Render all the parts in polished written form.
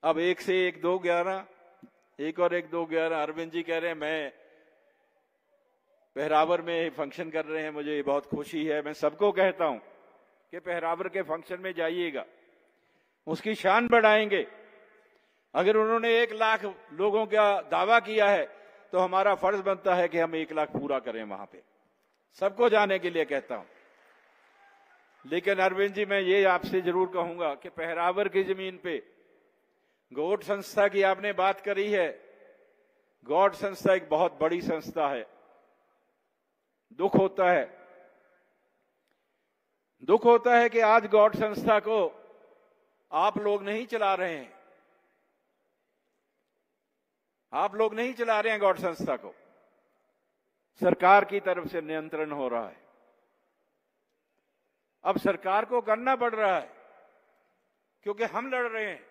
अब 1 से 1 2 11, 1 और 1 2 11। अरविंद जी कह रहे हैं मैं पहरावर में फंक्शन कर रहे हैं, मुझे बहुत खुशी है। मैं सबको कहता हूं कि पहरावर के फंक्शन में जाइएगा, उसकी शान बढ़ाएंगे। अगर उन्होंने 1 लाख लोगों का दावा किया है तो हमारा फर्ज बनता है कि हम 1 लाख पूरा करें वहां पे, सबको जाने के लिए कहता हूं। लेकिन अरविंद जी मैं ये आपसे जरूर कहूंगा कि पहरावर की जमीन पे गॉड संस्था की आपने बात करी है। गॉड संस्था एक बहुत बड़ी संस्था है। दुख होता है कि आज गॉड संस्था को आप लोग नहीं चला रहे हैं। आप लोग नहीं चला रहे हैं गॉड संस्था को, सरकार की तरफ से नियंत्रण हो रहा है। अब सरकार को करना पड़ रहा है क्योंकि हम लड़ रहे हैं,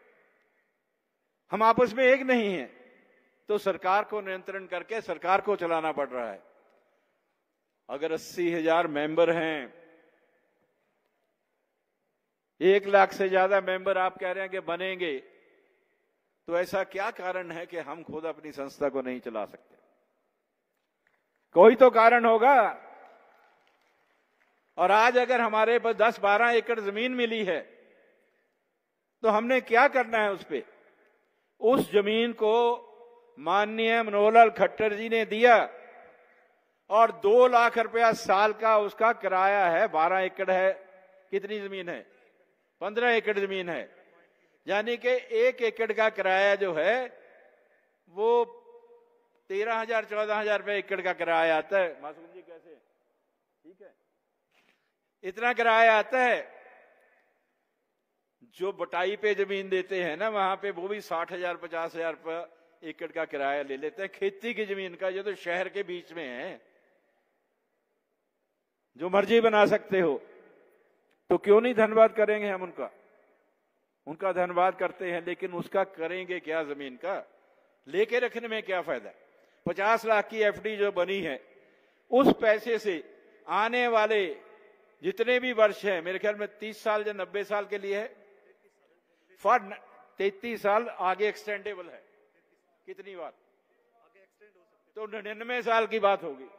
हम आपस में एक नहीं हैं, तो सरकार को नियंत्रण करके सरकार को चलाना पड़ रहा है। अगर 80,000 मेंबर हैं, 1 लाख से ज्यादा मेंबर आप कह रहे हैं कि बनेंगे, तो ऐसा क्या कारण है कि हम खुद अपनी संस्था को नहीं चला सकते? कोई तो कारण होगा। और आज अगर हमारे पास 10-12 एकड़ जमीन मिली है तो हमने क्या करना है उस पे? उस जमीन को माननीय मनोहर खट्टर जी ने दिया और 2 लाख रुपया साल का उसका किराया है। 12 एकड़ है, कितनी जमीन है? 15 एकड़ जमीन है, यानी कि 1 एकड़ का किराया जो है वो 13,000-14,000 रुपये एकड़ का किराया आता है। मासूम जी कैसे? ठीक है, इतना किराया आता है। जो बटाई पे जमीन देते हैं ना वहां पे, वो भी 60,000-50,000 रुपये एकड़ का किराया ले लेते हैं खेती की जमीन का। ये तो शहर के बीच में है, जो मर्जी बना सकते हो। तो क्यों नहीं धन्यवाद करेंगे हम उनका धन्यवाद करते हैं, लेकिन उसका करेंगे क्या? जमीन का लेके रखने में क्या फायदा? 50 लाख की एफडी जो बनी है, उस पैसे से आने वाले जितने भी वर्ष हैं, मेरे ख्याल में 30 साल या 90 साल के लिए है, फॉर 33 साल आगे एक्सटेंडेबल है। कितनी बार? तो 99 साल की बात होगी।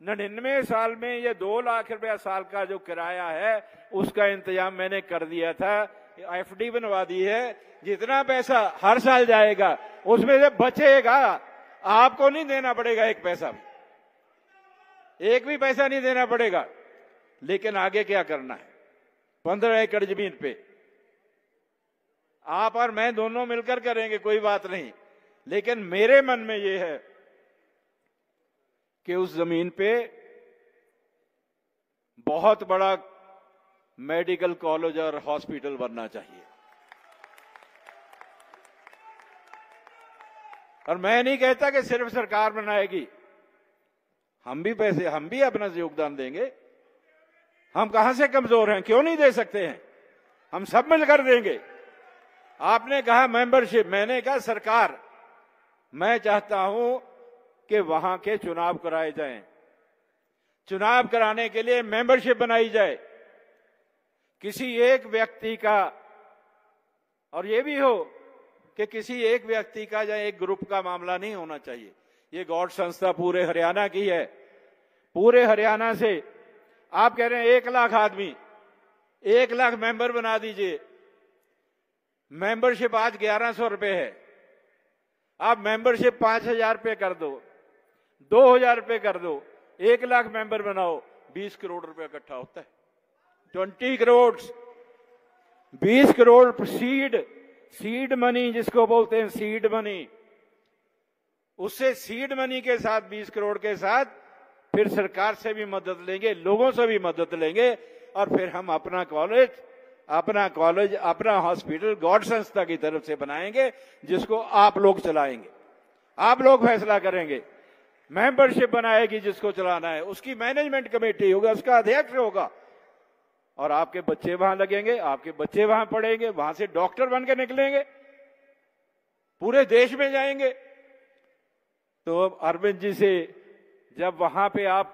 99 साल में ये 2 लाख रुपया साल का जो किराया है उसका इंतजाम मैंने कर दिया था, एफडी बनवा दी है। जितना पैसा हर साल जाएगा उसमें से बचेगा, आपको नहीं देना पड़ेगा एक पैसा भी, एक भी पैसा नहीं देना पड़ेगा। लेकिन आगे क्या करना है? 15 एकड़ जमीन पे आप और मैं दोनों मिलकर करेंगे, कोई बात नहीं। लेकिन मेरे मन में ये है कि उस जमीन पे बहुत बड़ा मेडिकल कॉलेज और हॉस्पिटल बनना चाहिए। और मैं नहीं कहता कि सिर्फ सरकार बनाएगी, हम भी अपना योगदान देंगे। हम कहां से कमजोर हैं? क्यों नहीं दे सकते हैं? हम सब मिलकर देंगे। आपने कहा मेंबरशिप, मैंने कहा सरकार, मैं चाहता हूं कि वहां के चुनाव कराए जाएं। चुनाव कराने के लिए मेंबरशिप बनाई जाए किसी एक व्यक्ति का, और ये भी हो कि किसी एक व्यक्ति का या एक ग्रुप का मामला नहीं होना चाहिए। ये गॉड संस्था पूरे हरियाणा की है। पूरे हरियाणा से आप कह रहे हैं 1 लाख आदमी, 1 लाख मेंबर बना दीजिए। मेंबरशिप आज 1100 रुपए है, आप मेंबरशिप 5,000 रुपये कर दो, 2,000 रुपये कर दो, 1 लाख मेंबर बनाओ, 20 करोड़ रुपए इकट्ठा होता है। 20 करोड़, 20 करोड़ सीड मनी जिसको बोलते हैं, सीड मनी। उससे सीड मनी के साथ 20 करोड़ के साथ फिर सरकार से भी मदद लेंगे, लोगों से भी मदद लेंगे, और फिर हम अपना कॉलेज, अपना हॉस्पिटल गॉड संस्था की तरफ से बनाएंगे, जिसको आप लोग चलाएंगे, आप लोग फैसला करेंगे। मेंबरशिप बनाएगी जिसको चलाना है, उसकी मैनेजमेंट कमेटी होगा, उसका अध्यक्ष होगा, और आपके बच्चे वहां लगेंगे, आपके बच्चे वहां पढ़ेंगे, वहां से डॉक्टर बन के निकलेंगे, पूरे देश में जाएंगे। तो अरविंद जी से जब वहां पे आप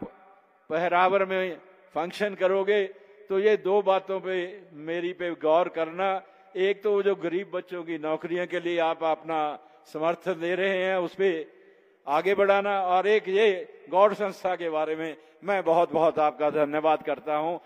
पहरावर में फंक्शन करोगे तो ये 2 बातों पे मेरी पे गौर करना। एक तो जो गरीब बच्चों की नौकरियों के लिए आप अपना समर्थन दे रहे हैं, उस पर आगे बढ़ाना, और एक ये गौड़ संस्था के बारे में मैं बहुत बहुत आपका धन्यवाद करता हूं।